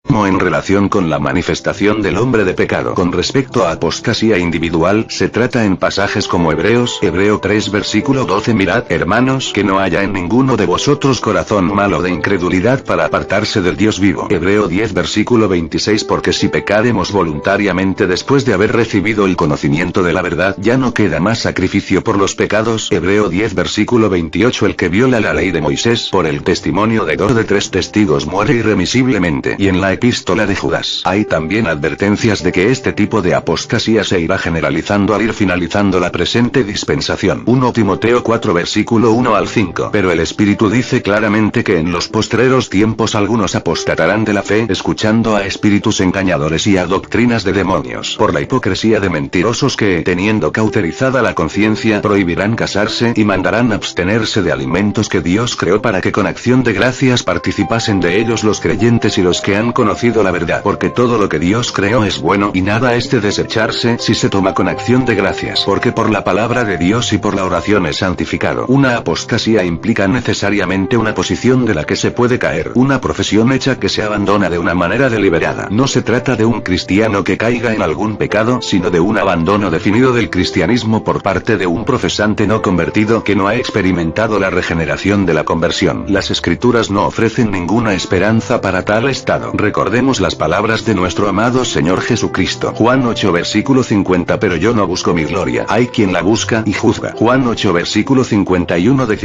Como en relación con la manifestación del hombre de pecado. Con respecto a apostasía individual, se trata en pasajes como Hebreo 3 versículo 12. Mirad, hermanos, que no haya en ninguno de vosotros corazón malo de incredulidad para apartarse del Dios vivo. Hebreo 10 versículo 26. Porque si pecáremos voluntariamente después de haber recibido el conocimiento de la verdad, ya no queda más sacrificio por los pecados. Hebreo 10 versículo 28. El que viola la ley de Moisés por el testimonio de 2 de 3 testigos muere irremisiblemente. Y en la epístola de Judas hay también advertencias de que este tipo de apostasía se irá generalizando al ir finalizando la presente dispensación. 1 Timoteo 4 versículo 1 al 5. Pero el Espíritu dice claramente que en los postreros tiempos algunos apostatarán de la fe, escuchando a espíritus engañadores y a doctrinas de demonios, por la hipocresía de mentirosos que, teniendo cauterizada la conciencia, prohibirán casarse y mandarán abstenerse de alimentos que Dios creó para que con acción de gracias participasen de ellos los creyentes y los que han conocido la verdad. Porque todo lo que Dios creó es bueno y nada es de desecharse si se toma con acción de gracias. Porque por la palabra de Dios y por la oración es santificado. Una apostasía implica necesariamente una posición de la que se puede caer, una profesión hecha que se abandona de una manera deliberada. No se trata de un cristiano que caiga en algún pecado, sino de un abandono definido del cristianismo por parte de un profesante no convertido que no ha experimentado la regeneración de la conversión. Las escrituras no ofrecen ninguna esperanza para tal estado. Recordemos las palabras de nuestro amado Señor Jesucristo. Juan 8 versículo 50. Pero yo no busco mi gloria. Hay quien la busca y juzga. Juan 8 versículo 51. De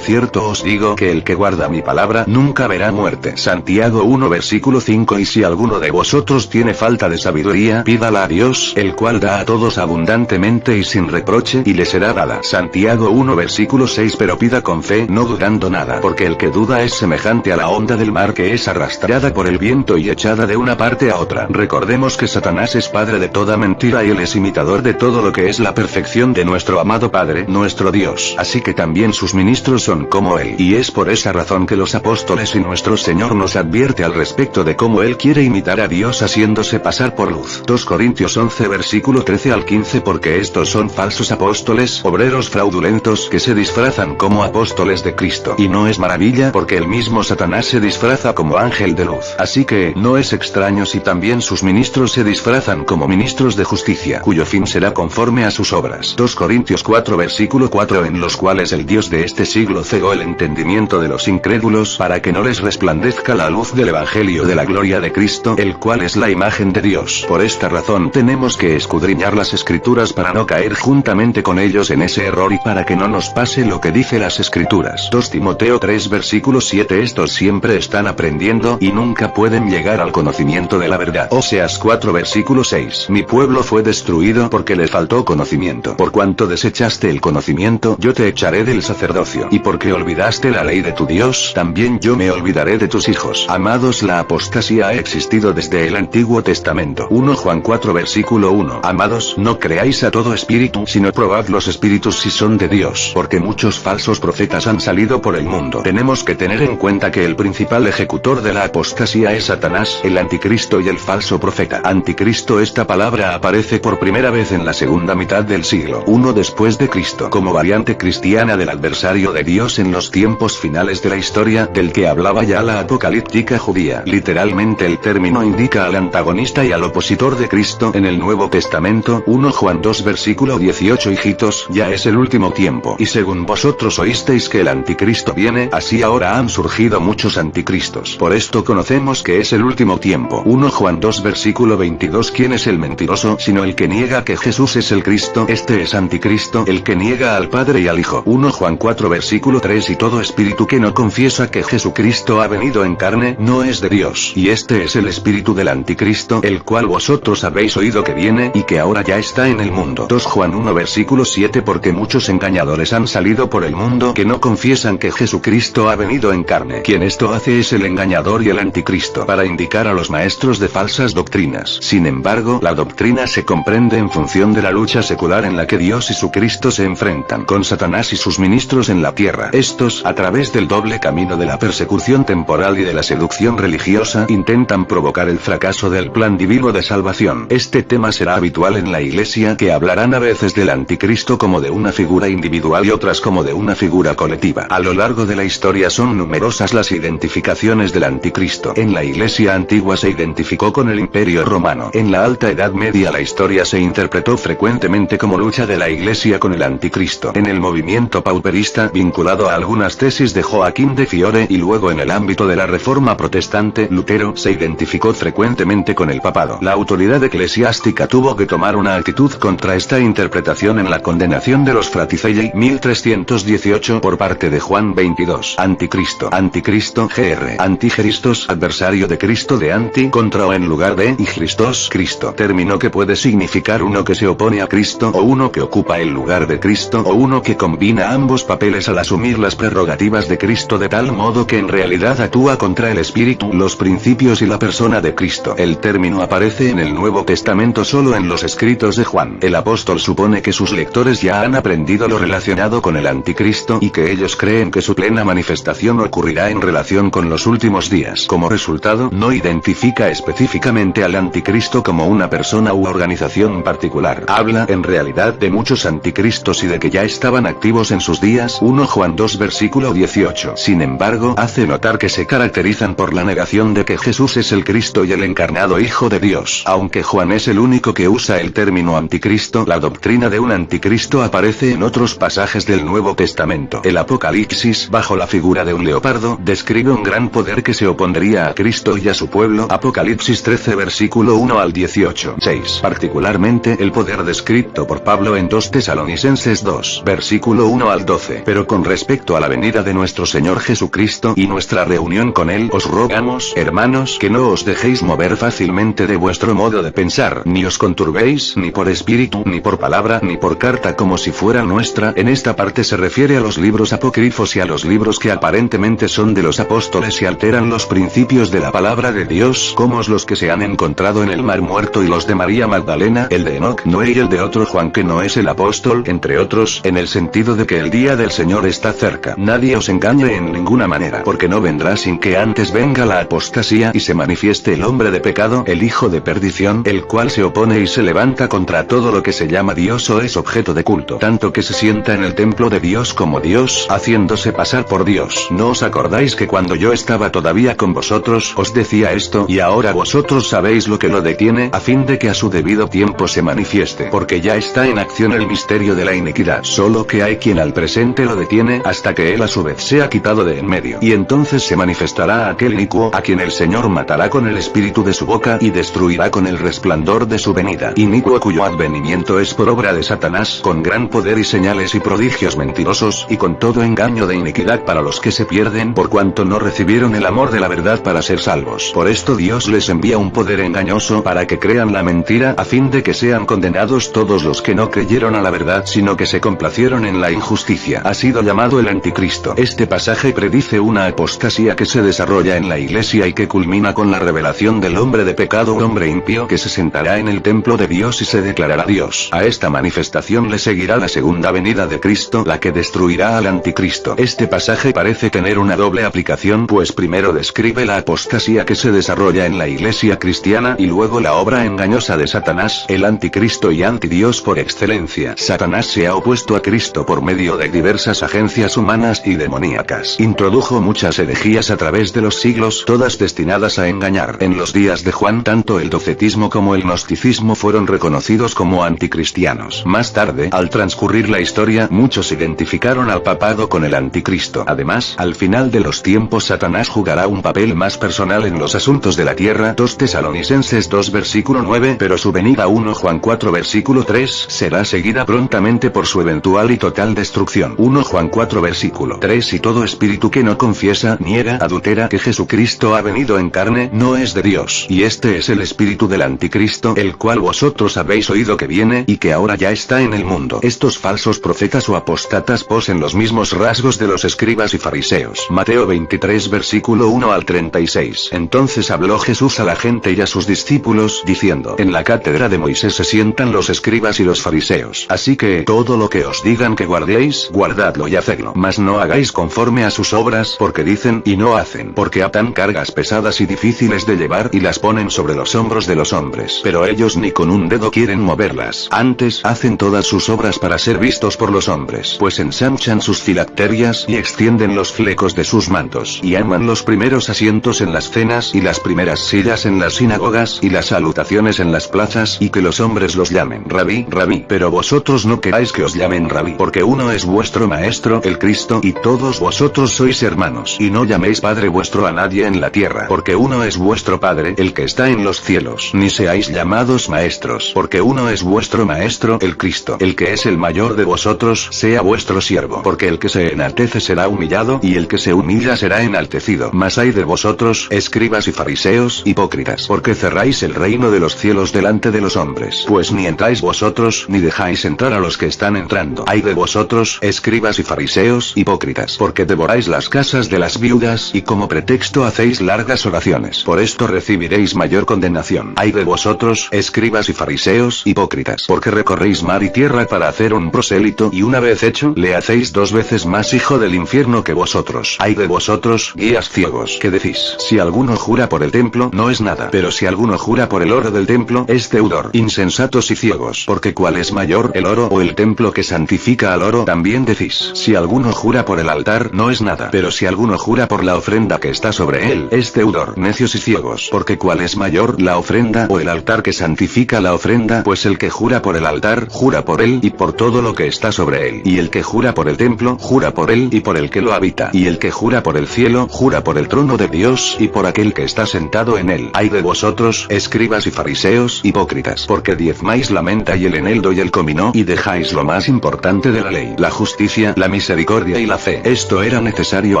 cierto os digo que el que guarda mi palabra nunca verá muerte. Santiago 1 versículo 5. Y si alguno de vosotros tiene falta de sabiduría, pídala a Dios, el cual da a todos abundantemente y sin reproche, y le será dada. Santiago 1 versículo 6. Pero pida con fe, no dudando nada, porque el que duda es semejante a la onda del mar que es arrastrada por el viento y echada de una parte a otra. Recordemos que Satanás es padre de toda mentira y él es imitador de todo lo que es la perfección de nuestro amado Padre, nuestro Dios. Así que también sus ministros son como él. Y es por esa razón que los apóstoles y nuestro Señor nos advierte al respecto de cómo él quiere imitar a Dios haciéndose pasar por luz. 2 Corintios 11 versículo 13 al 15. Porque estos son falsos apóstoles, obreros fraudulentos que se disfrazan como apóstoles de Cristo. Y no es maravilla, porque el mismo Satanás se disfraza como ángel de luz. Así que, no es extraño si también sus ministros se disfrazan como ministros de justicia, cuyo fin será conforme a sus obras. 2 Corintios 4 versículo 4. En los cuales el Dios de este siglo cegó el entendimiento de los incrédulos, para que no les resplandezca la luz del evangelio de la gloria de Cristo, el cual es la imagen de Dios. Por esta razón tenemos que escudriñar las escrituras para no caer juntamente con ellos en ese error y para que no nos pase lo que dice las escrituras. 2 Timoteo 3 versículo 7. Estos siempre están aprendiendo y nunca pueden llegar al conocimiento de la verdad. Oseas 4 versículo 6. Mi pueblo fue destruido porque le faltó conocimiento. Por cuanto desechaste el conocimiento, yo te echaré del sacerdocio. Y porque olvidaste la ley de tu Dios, también yo me olvidaré de tus hijos. Amados, la apostasía ha existido desde el Antiguo Testamento. 1 Juan 4 versículo 1. Amados, no creáis a todo espíritu, sino probad los espíritus si son de Dios, porque muchos falsos profetas han salido por el mundo. Tenemos que tener en cuenta que el principal ejecutor de la apostasía es Satanás, el anticristo y el falso profeta. Anticristo. Esta palabra aparece por primera vez en la segunda mitad del siglo I después de Cristo, como variante cristiana del adversario de Dios en los tiempos finales de la historia, del que hablaba ya la apocalíptica judía. Literalmente el término indica al antagonista y al opositor de Cristo en el Nuevo Testamento. 1 Juan 2 versículo 18. Hijitos, ya es el último tiempo, y según vosotros oísteis que el anticristo viene, así ahora han surgido muchos anticristos. Por esto conocemos que es el último tiempo. 1 Juan 2 versículo 22. ¿Quién es el mentiroso, sino el que niega que Jesús es el Cristo? Este es anticristo, el que niega al Padre y al Hijo. 1 Juan 4 versículo 3. Y todo espíritu que no confiesa que Jesucristo ha venido en carne, no es de Dios. Y este es el espíritu del anticristo, el cual vosotros habéis oído que viene, y que ahora ya está en el mundo. 2 Juan 1 versículo 7. Porque muchos engañadores han salido por el mundo que no confiesan que Jesucristo ha venido en carne. Quien esto hace es el engañador y el anticristo, para indicar a los maestros de falsas doctrinas. Sin embargo, la doctrina se comprende en función de la lucha secular en la que Dios y su Cristo se enfrentan con Satanás y sus ministros en la tierra. Estos, a través del doble camino de la persecución temporal y de la seducción religiosa, intentan provocar el fracaso del plan divino de salvación. Este tema será habitual en la iglesia, que hablarán a veces del anticristo como de una figura individual y otras como de una figura colectiva. A lo largo de la historia son numerosas las identificaciones del anticristo. En la iglesia Grecia antigua se identificó con el Imperio Romano. En la Alta Edad Media la historia se interpretó frecuentemente como lucha de la Iglesia con el Anticristo. En el movimiento pauperista, vinculado a algunas tesis de Joaquín de Fiore, y luego en el ámbito de la Reforma protestante, Lutero se identificó frecuentemente con el papado. La autoridad eclesiástica tuvo que tomar una actitud contra esta interpretación en la condenación de los Fraticelli, 1318, por parte de Juan 22. Anticristo, gr, antigeristos, adversario de Cristo, de anti, contra o en lugar de, y Christos, Cristo, término que puede significar uno que se opone a Cristo, o uno que ocupa el lugar de Cristo, o uno que combina ambos papeles al asumir las prerrogativas de Cristo de tal modo que en realidad actúa contra el espíritu, los principios y la persona de Cristo. El término aparece en el Nuevo Testamento solo en los escritos de Juan. El apóstol supone que sus lectores ya han aprendido lo relacionado con el Anticristo, y que ellos creen que su plena manifestación ocurrirá en relación con los últimos días. Como resultado, no identifica específicamente al Anticristo como una persona u organización particular. Habla, en realidad, de muchos anticristos y de que ya estaban activos en sus días. 1 Juan 2 versículo 18. Sin embargo, hace notar que se caracterizan por la negación de que Jesús es el Cristo y el encarnado Hijo de Dios. Aunque Juan es el único que usa el término anticristo, la doctrina de un anticristo aparece en otros pasajes del Nuevo Testamento. El Apocalipsis, bajo la figura de un leopardo, describe un gran poder que se opondría a Cristo y a su pueblo. Apocalipsis 13 versículo 1 al 18. 6. Particularmente el poder descrito por Pablo en 2 Tesalonicenses 2, versículo 1 al 12. Pero con respecto a la venida de nuestro Señor Jesucristo y nuestra reunión con Él, os rogamos, hermanos, que no os dejéis mover fácilmente de vuestro modo de pensar, ni os conturbéis, ni por espíritu, ni por palabra, ni por carta como si fuera nuestra. En esta parte se refiere a los libros apócrifos y a los libros que aparentemente son de los apóstoles y alteran los principios de la palabra de Dios, como los que se han encontrado en el Mar Muerto y los de María Magdalena, el de Enoc, Noé y el de otro Juan que no es el apóstol, entre otros, en el sentido de que el día del Señor está cerca. Nadie os engañe en ninguna manera, porque no vendrá sin que antes venga la apostasía y se manifieste el hombre de pecado, el hijo de perdición, el cual se opone y se levanta contra todo lo que se llama Dios o es objeto de culto, tanto que se sienta en el templo de Dios como Dios, haciéndose pasar por Dios. ¿No os acordáis que cuando yo estaba todavía con vosotros os decía esto, y ahora vosotros sabéis lo que lo detiene, a fin de que a su debido tiempo se manifieste? Porque ya está en acción el misterio de la iniquidad, solo que hay quien al presente lo detiene, hasta que él a su vez sea quitado de en medio. Y entonces se manifestará aquel inicuo, a quien el Señor matará con el espíritu de su boca, y destruirá con el resplandor de su venida. Inicuo cuyo advenimiento es por obra de Satanás, con gran poder y señales y prodigios mentirosos, y con todo engaño de iniquidad para los que se pierden, por cuanto no recibieron el amor de la verdad para ser salvos. Por esto Dios les envía un poder engañoso para que crean la mentira, a fin de que sean condenados todos los que no creyeron a la verdad, sino que se complacieron en la injusticia. Ha sido llamado el Anticristo. Este pasaje predice una apostasía que se desarrolla en la Iglesia y que culmina con la revelación del hombre de pecado, hombre impío, que se sentará en el templo de Dios y se declarará Dios. A esta manifestación le seguirá la segunda venida de Cristo, la que destruirá al Anticristo. Este pasaje parece tener una doble aplicación, pues primero describe la apostasía que se desarrolla en la Iglesia cristiana, y luego la obra engañosa de Satanás, el Anticristo y antidios por excelencia. Satanás se ha opuesto a Cristo por medio de diversas agencias humanas y demoníacas. Introdujo muchas herejías a través de los siglos, todas destinadas a engañar. En los días de Juan, tanto el docetismo como el gnosticismo fueron reconocidos como anticristianos. Más tarde, al transcurrir la historia, muchos identificaron al papado con el Anticristo. Además, al final de los tiempos Satanás jugará un papel más personal en los asuntos de la tierra. 2 Tesalonicenses 2 versículo 9, pero su venida 1 Juan 4 versículo 3 será seguida prontamente por su eventual y total destrucción. 1 Juan 4 versículo 3 y todo espíritu que no confiesa, niega, adultera que Jesucristo ha venido en carne, no es de Dios. Y este es el espíritu del Anticristo, el cual vosotros habéis oído que viene, y que ahora ya está en el mundo. Estos falsos profetas o apóstatas poseen los mismos rasgos de los escribas y fariseos. Mateo 23 versículo 1 al 36. Entonces habló Jesús a la gente y a sus discípulos, diciendo: en la cátedra de Moisés se sientan los escribas y los fariseos. Así que, todo lo que os digan que guardéis, guardadlo y hacedlo. Mas no hagáis conforme a sus obras, porque dicen, y no hacen. Porque atan cargas pesadas y difíciles de llevar, y las ponen sobre los hombros de los hombres. Pero ellos ni con un dedo quieren moverlas. Antes, hacen todas sus obras para ser vistos por los hombres. Pues ensanchan sus filacterias, y extienden los flecos de sus mantos. Y aman los primeros asientos en las cenas cenas y las primeras sillas en las sinagogas y las salutaciones en las plazas y que los hombres los llamen Rabí, Rabí. Pero vosotros no queráis que os llamen Rabí, porque uno es vuestro Maestro, el Cristo, y todos vosotros sois hermanos. Y no llaméis Padre vuestro a nadie en la tierra, porque uno es vuestro Padre, el que está en los cielos. Ni seáis llamados maestros, porque uno es vuestro Maestro, el Cristo. El que es el mayor de vosotros, sea vuestro siervo, porque el que se enaltece será humillado, y el que se humilla será enaltecido. Mas hay de vosotros, escribas y fariseos, hipócritas, porque cerráis el reino de los cielos delante de los hombres. Pues ni entráis vosotros, ni dejáis entrar a los que están entrando. Hay de vosotros, escribas y fariseos, hipócritas, porque devoráis las casas de las viudas, y como pretexto hacéis largas oraciones. Por esto recibiréis mayor condenación. Hay de vosotros, escribas y fariseos, hipócritas, porque recorréis mar y tierra para hacer un prosélito, y una vez hecho, le hacéis 2 veces más hijo del infierno que vosotros. Hay de vosotros, guías ciegos, que decís, si alguno jura por el templo, no es nada, pero si alguno jura por el oro del templo, es deudor. Insensatos y ciegos, porque ¿cuál es mayor, el oro o el templo que santifica al oro? También decís, si alguno jura por el altar, no es nada, pero si alguno jura por la ofrenda que está sobre él, es deudor. Necios y ciegos, porque ¿cuál es mayor, la ofrenda o el altar que santifica la ofrenda? Pues el que jura por el altar, jura por él y por todo lo que está sobre él, y el que jura por el templo, jura por él y por el que lo habita, y el que jura por el cielo, jura por el trono de Dios y por aquel que está sentado en él. Hay de vosotros, escribas y fariseos, hipócritas, porque diezmáis la menta y el eneldo y el comino, y dejáis lo más importante de la ley, la justicia, la misericordia y la fe. Esto era necesario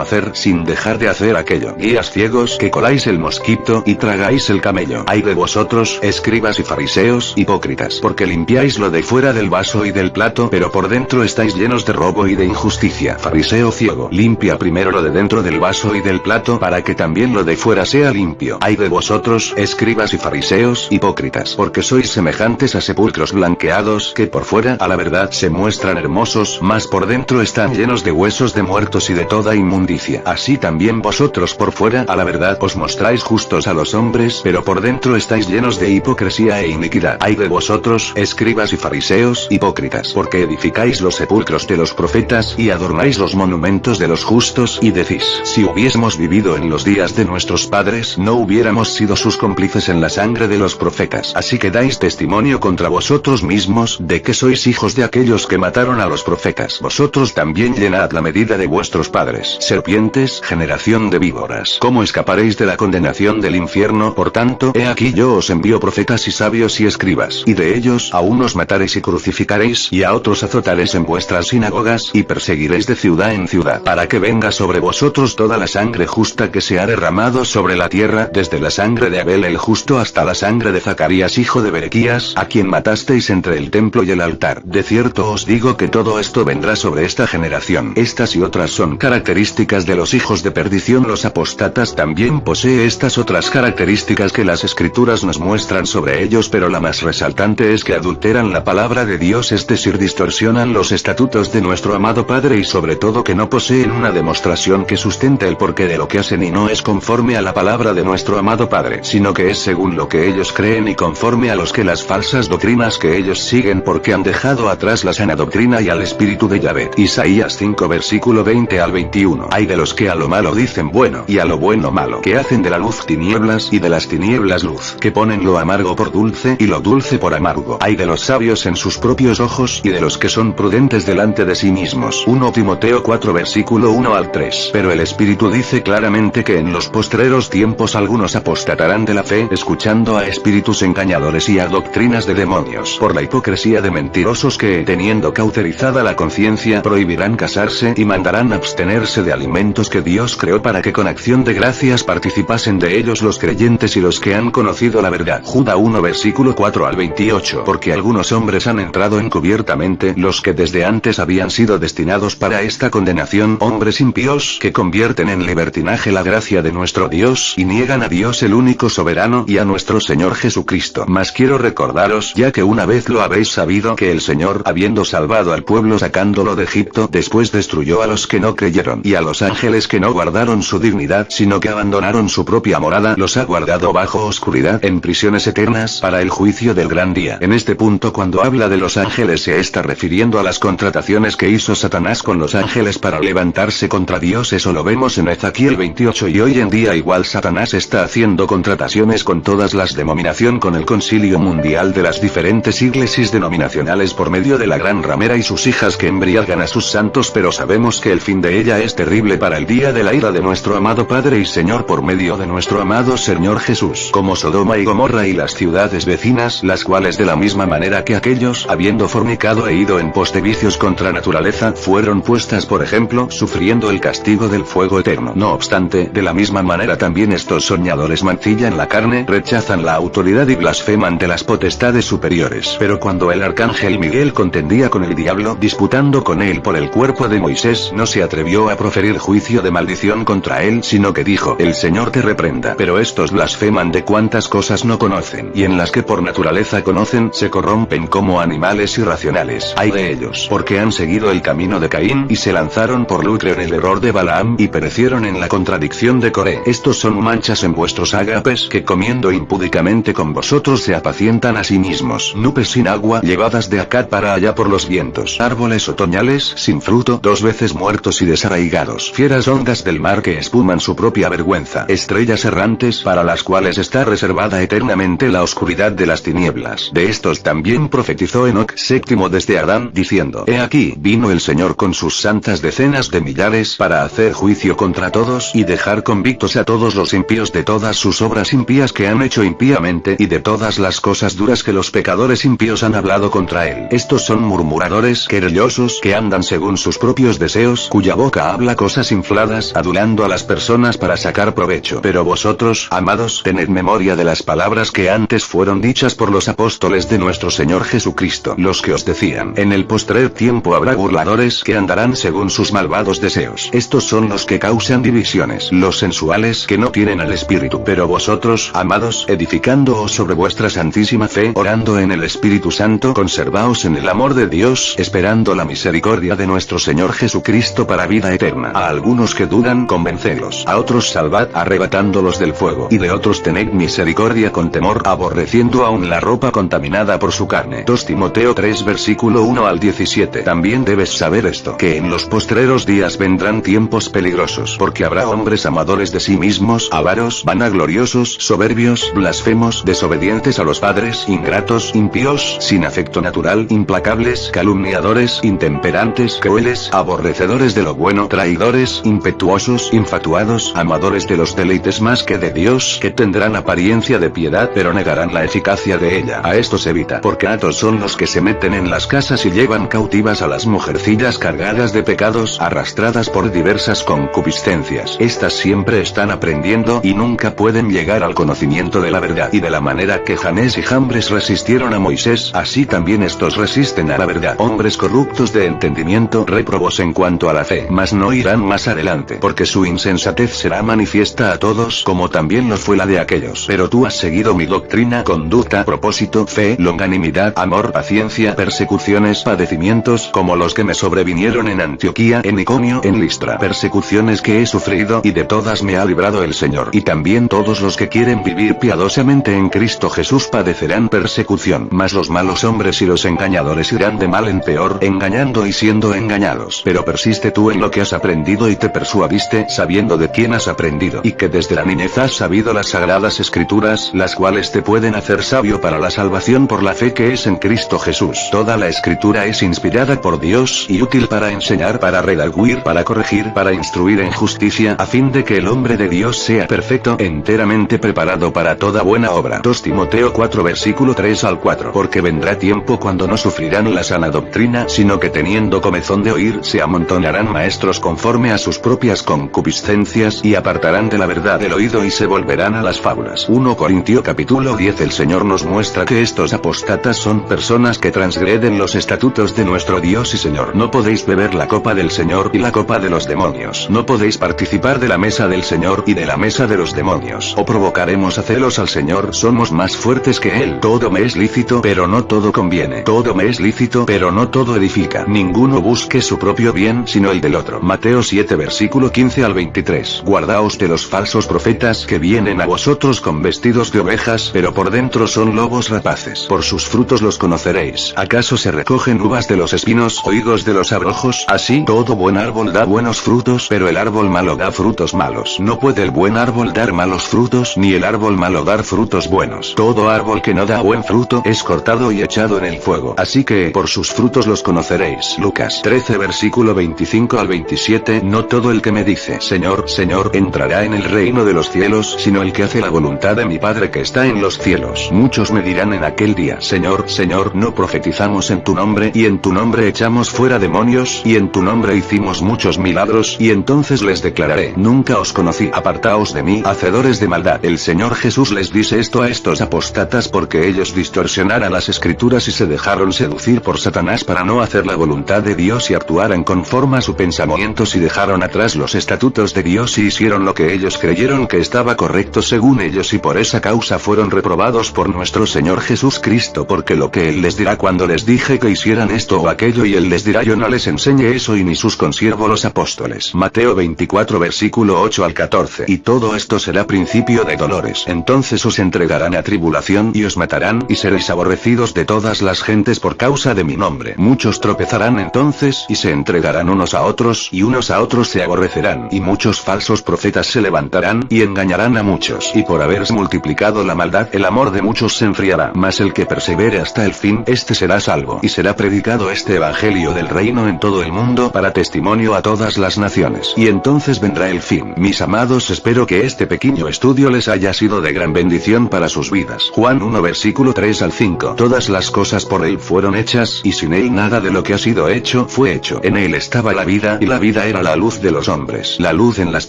hacer, sin dejar de hacer aquello. Guías ciegos, que coláis el mosquito y tragáis el camello. Hay de vosotros, escribas y fariseos, hipócritas, porque limpiáis lo de fuera del vaso y del plato, pero por dentro estáis llenos de robo y de injusticia. Fariseo ciego, limpia primero lo de dentro del vaso y del plato, para que también lo de fuera sea limpio. Hay de vosotros, escribas y fariseos, hipócritas, porque sois semejantes a sepulcros blanqueados, que por fuera, a la verdad, se muestran hermosos, mas por dentro están llenos de huesos de muertos y de toda inmundicia. Así también vosotros por fuera, a la verdad, os mostráis justos a los hombres, pero por dentro estáis llenos de hipocresía e iniquidad. Hay de vosotros, escribas y fariseos, hipócritas, porque edificáis los sepulcros de los profetas, y adornáis los monumentos de los justos, y decís, si hubiésemos vivido en los días de nuestros padres, no hubiéramos sido sus cómplices en la sangre de los profetas. Así que dais testimonio contra vosotros mismos, de que sois hijos de aquellos que mataron a los profetas. Vosotros también llenad la medida de vuestros padres. Serpientes, generación de víboras, ¿cómo escaparéis de la condenación del infierno? Por tanto, he aquí yo os envío profetas y sabios y escribas, y de ellos a unos mataréis y crucificaréis, y a otros azotaréis en vuestras sinagogas, y perseguiréis de ciudad en ciudad, para que venga sobre vosotros toda la sangre justa que se ha derramado sobre la tierra, desde la sangre de Abel el justo hasta la sangre de Zacarías hijo de Berequías, a quien matasteis entre el templo y el altar. De cierto os digo que todo esto vendrá sobre esta generación. Estas y otras son características de los hijos de perdición. Los apóstatas también posee estas otras características que las escrituras nos muestran sobre ellos, pero la más resaltante es que adulteran la palabra de Dios, es decir, distorsionan los estatutos de nuestro amado Padre, y sobre todo que no poseen una demostración que sustente el porqué de lo que hacen, y no es conforme a la palabra de nuestro amado Padre, sino que es según lo que ellos creen y conforme a los que las falsas doctrinas que ellos siguen, porque han dejado atrás la sana doctrina y al espíritu de Yahvé. Isaías 5 versículo 20 al 21. Hay de los que a lo malo dicen bueno, y a lo bueno malo, que hacen de la luz tinieblas y de las tinieblas luz, que ponen lo amargo por dulce y lo dulce por amargo. Hay de los sabios en sus propios ojos y de los que son prudentes delante de sí mismos. 1 Timoteo 4 versículo 1 al 3. Pero el Espíritu dice claramente que en los postreros tiempos algunos apostatarán de la fe, escuchando a espíritus engañadores y a doctrinas de demonios, por la hipocresía de mentirosos que, teniendo cauterizada la conciencia, prohibirán casarse y mandarán abstenerse de alimentos que Dios creó para que con acción de gracias participasen de ellos los creyentes y los que han conocido la verdad. Judas 1 versículo 4 al 28. Porque algunos hombres han entrado encubiertamente, los que desde antes habían sido destinados para esta condenación, hombres impíos que convierten en libertinaje la gracia de nuestro Dios y niegan a Dios el único soberano y a nuestro Señor Jesucristo. Mas quiero recordaros, ya que una vez lo habéis sabido, que el Señor, habiendo salvado al pueblo sacándolo de Egipto, después destruyó a los que no creyeron, y a los ángeles que no guardaron su dignidad, sino que abandonaron su propia morada, los ha guardado bajo oscuridad, en prisiones eternas, para el juicio del gran día. En este punto, cuando habla de los ángeles, se está refiriendo a las contrataciones que hizo Satanás con los ángeles para levantarse contra Dios. Eso lo vemos en Ezequiel 28, y hoy en día igual cual Satanás está haciendo contrataciones con todas las denominación con el concilio mundial de las diferentes iglesias denominacionales por medio de la gran ramera y sus hijas que embriagan a sus santos, pero sabemos que el fin de ella es terrible para el día de la ira de nuestro amado Padre y Señor por medio de nuestro amado Señor Jesús, como Sodoma y Gomorra y las ciudades vecinas, las cuales de la misma manera que aquellos, habiendo fornicado e ido en pos de vicios contra naturaleza, fueron puestas por ejemplo, sufriendo el castigo del fuego eterno. No obstante, de la misma manera también estos soñadores mancillan la carne, rechazan la autoridad y blasfeman de las potestades superiores. Pero cuando el arcángel Miguel contendía con el diablo, disputando con él por el cuerpo de Moisés, no se atrevió a proferir juicio de maldición contra él, sino que dijo: el Señor te reprenda. Pero estos blasfeman de cuantas cosas no conocen, y en las que por naturaleza conocen, se corrompen como animales irracionales. Ay de ellos, porque han seguido el camino de Caín, y se lanzaron por lucro en el error de Balaam, y perecieron en la contradicción de Coré. Estos son manchas en vuestros ágapes, que comiendo impúdicamente con vosotros se apacientan a sí mismos. Nubes sin agua, llevadas de acá para allá por los vientos. Árboles otoñales, sin fruto, 2 veces muertos y desarraigados. Fieras ondas del mar que espuman su propia vergüenza. Estrellas errantes, para las cuales está reservada eternamente la oscuridad de las tinieblas. De estos también profetizó Enoc, séptimo desde Adán, diciendo: he aquí, vino el Señor con sus santas decenas de millares, para hacer juicio contra todos, y dejar convictos a todos los impíos de todas sus obras impías que han hecho impíamente, y de todas las cosas duras que los pecadores impíos han hablado contra él. Estos son murmuradores, querellosos, que andan según sus propios deseos, cuya boca habla cosas infladas, adulando a las personas para sacar provecho. Pero vosotros, amados, tened memoria de las palabras que antes fueron dichas por los apóstoles de nuestro Señor Jesucristo, los que os decían: en el postrer tiempo habrá burladores, que andarán según sus malvados deseos. Estos son los que causan divisiones, los sensuales, que no tienen al Espíritu. Pero vosotros, amados, edificándoos sobre vuestra santísima fe, orando en el Espíritu Santo, conservaos en el amor de Dios, esperando la misericordia de nuestro Señor Jesucristo para vida eterna. A algunos que dudan, convencelos; a otros salvad, arrebatándolos del fuego; y de otros tened misericordia con temor, aborreciendo aún la ropa contaminada por su carne. 2 Timoteo 3 versículo 1 al 17. También debes saber esto, que en los postreros días vendrán tiempos peligrosos, porque habrá hombres amadores de sí mismos, avaros, vanagloriosos, soberbios, blasfemos, desobedientes a los padres, ingratos, impíos, sin afecto natural, implacables, calumniadores, intemperantes, crueles, aborrecedores de lo bueno, traidores, impetuosos, infatuados, amadores de los deleites más que de Dios, que tendrán apariencia de piedad pero negarán la eficacia de ella. A estos evita, porque atos son los que se meten en las casas y llevan cautivas a las mujercillas cargadas de pecados, arrastradas por diversas concupiscencias. Estas siempre están aprendiendo, y nunca pueden llegar al conocimiento de la verdad. Y de la manera que Janés y Jambres resistieron a Moisés, así también estos resisten a la verdad. Hombres corruptos de entendimiento, réprobos en cuanto a la fe, mas no irán más adelante, porque su insensatez será manifiesta a todos, como también lo fue la de aquellos. Pero tú has seguido mi doctrina, conducta, propósito, fe, longanimidad, amor, paciencia, persecuciones, padecimientos, como los que me sobrevinieron en Antioquía, en Iconio, en Listra, persecuciones que he sufrido, y de todas me ha librado el Señor. Y también todos los que quieren vivir piadosamente en Cristo Jesús padecerán persecución. Mas los malos hombres y los engañadores irán de mal en peor, engañando y siendo engañados. Pero persiste tú en lo que has aprendido y te persuadiste, sabiendo de quién has aprendido, y que desde la niñez has sabido las sagradas escrituras, las cuales te pueden hacer sabio para la salvación por la fe que es en Cristo Jesús. Toda la escritura es inspirada por Dios, y útil para enseñar, para redarguir, para corregir, para instruir en justicia, a fin de que el hombre de Dios sea perfecto, enteramente preparado para toda buena obra. 2 Timoteo 4 versículo 3 al 4. Porque vendrá tiempo cuando no sufrirán la sana doctrina, sino que teniendo comezón de oír, se amontonarán maestros conforme a sus propias concupiscencias, y apartarán de la verdad el oído y se volverán a las fábulas. 1 Corintios capítulo 10. El Señor nos muestra que estos apóstatas son personas que transgreden los estatutos de nuestro Dios y Señor. No podéis beber la copa del Señor y la copa de los demonios. No podéis participar de la mesa del Señor y de la mesa de los demonios. O provocaremos a celos al Señor. Somos más fuertes que Él. Todo me es lícito, pero no todo conviene. Todo me es lícito, pero no todo edifica. Ninguno busque su propio bien, sino el del otro. Mateo 7 versículo 15 al 23. Guardaos de los falsos profetas que vienen a vosotros con vestidos de ovejas, pero por dentro son lobos rapaces. Por sus frutos los conoceréis. ¿Acaso se recogen uvas de los espinos o higos de los abrojos? Así todo buen árbol da buenos frutos, pero el árbol malo da frutos malos. No puede puede el buen árbol dar malos frutos ni el árbol malo dar frutos buenos. Todo árbol que no da buen fruto es cortado y echado en el fuego. Así que por sus frutos los conoceréis. Lucas 13 versículo 25 al 27. No todo el que me dice Señor, Señor, entrará en el reino de los cielos, sino el que hace la voluntad de mi Padre que está en los cielos. Muchos me dirán en aquel día, Señor, Señor, no profetizamos en tu nombre, y en tu nombre echamos fuera demonios, y en tu nombre hicimos muchos milagros, y entonces les declararé, nunca os conocí, apartaos de mí, hacedores de maldad. El Señor Jesús les dice esto a estos apóstatas porque ellos distorsionaron las escrituras y se dejaron seducir por Satanás para no hacer la voluntad de Dios y actuaran conforme a sus pensamientos y dejaron atrás los estatutos de Dios y hicieron lo que ellos creyeron que estaba correcto según ellos y por esa causa fueron reprobados por nuestro Señor Jesucristo porque lo que Él les dirá cuando les dije que hicieran esto o aquello y Él les dirá yo no les enseñé eso y ni sus consiervos los apóstoles. Mateo 24 versículo 8 al 14. Y todo esto será principio de dolores. Entonces os entregarán a tribulación y os matarán y seréis aborrecidos de todas las gentes por causa de mi nombre. Muchos tropezarán entonces y se entregarán unos a otros y unos a otros se aborrecerán y muchos falsos profetas se levantarán y engañarán a muchos y por haberse multiplicado la maldad el amor de muchos se enfriará. Mas el que persevere hasta el fin este será salvo y será predicado este evangelio del reino en todo el mundo para testimonio a todas las naciones y entonces vendrá el fin. Mis amados, espero que este pequeño estudio les haya sido de gran bendición para sus vidas. Juan 1 versículo 3 al 5. Todas las cosas por él fueron hechas y sin él nada de lo que ha sido hecho fue hecho. En él estaba la vida y la vida era la luz de los hombres. La luz en las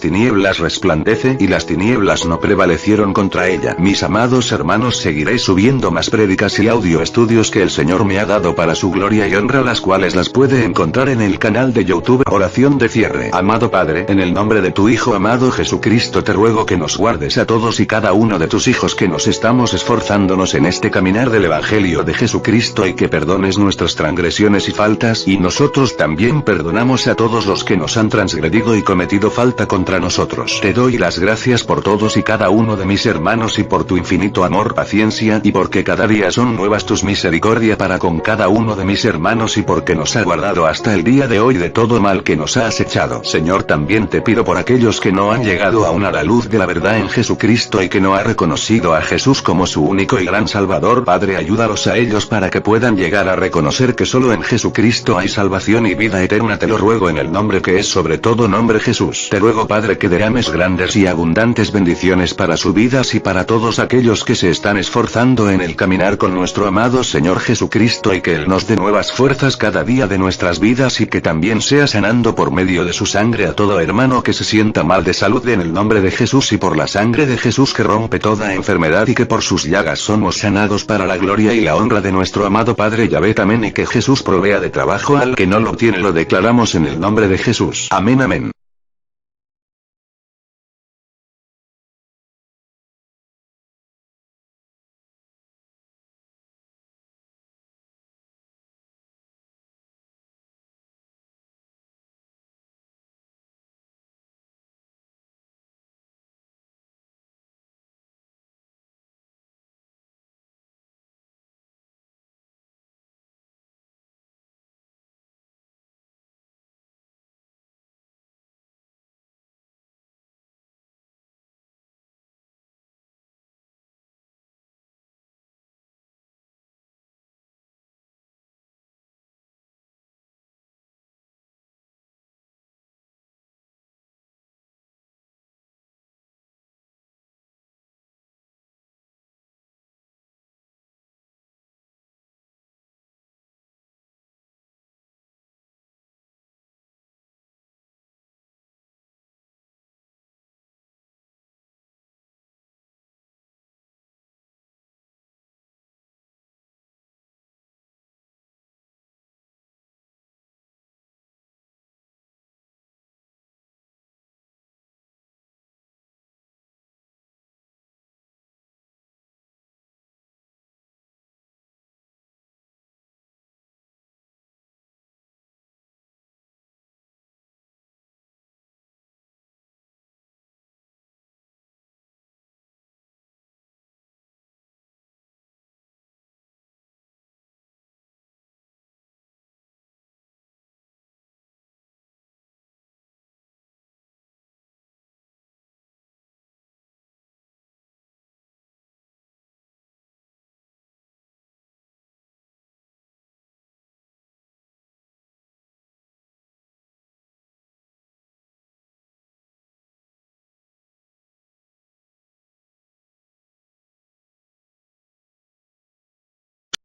tinieblas resplandece y las tinieblas no prevalecieron contra ella. Mis amados hermanos, seguiré subiendo más prédicas y audio estudios que el Señor me ha dado para su gloria y honra, las cuales las puede encontrar en el canal de YouTube. Oración de cierre. Amado Padre, en el nombre de tu Hijo amado Jesucristo te ruego que nos guardes a todos y cada uno de tus hijos que nos estamos esforzándonos en este caminar del Evangelio de Jesucristo y que perdones nuestras transgresiones y faltas y nosotros también perdonamos a todos los que nos han transgredido y cometido falta contra nosotros. Te doy las gracias por todos y cada uno de mis hermanos y por tu infinito amor, paciencia y porque cada día son nuevas tus misericordia para con cada uno de mis hermanos y porque nos ha guardado hasta el día de hoy de todo mal que nos ha acechado. Señor, también te pido por aquellos que no han llegado aún a la luz de la verdad en Jesucristo y que no ha reconocido a Jesús como su único y gran Salvador. Padre, ayúdalos a ellos para que puedan llegar a reconocer que solo en Jesucristo hay salvación y vida eterna. Te lo ruego en el nombre que es sobre todo nombre, Jesús. Te ruego, Padre, que derrames grandes y abundantes bendiciones para sus vidas y para todos aquellos que se están esforzando en el caminar con nuestro amado Señor Jesucristo y que Él nos dé nuevas fuerzas cada día de nuestras vidas y que también sea sanando por medio de su sangre a todo hermano que se sienta mal de salud en el nombre de Jesús y por la sangre de Jesús que rompe toda enfermedad y que por sus llagas somos sanados para la gloria y la honra de nuestro amado Padre Yahvé. Amén. Y que Jesús provea de trabajo al que no lo tiene, lo declaramos en el nombre de Jesús. Amén, amén.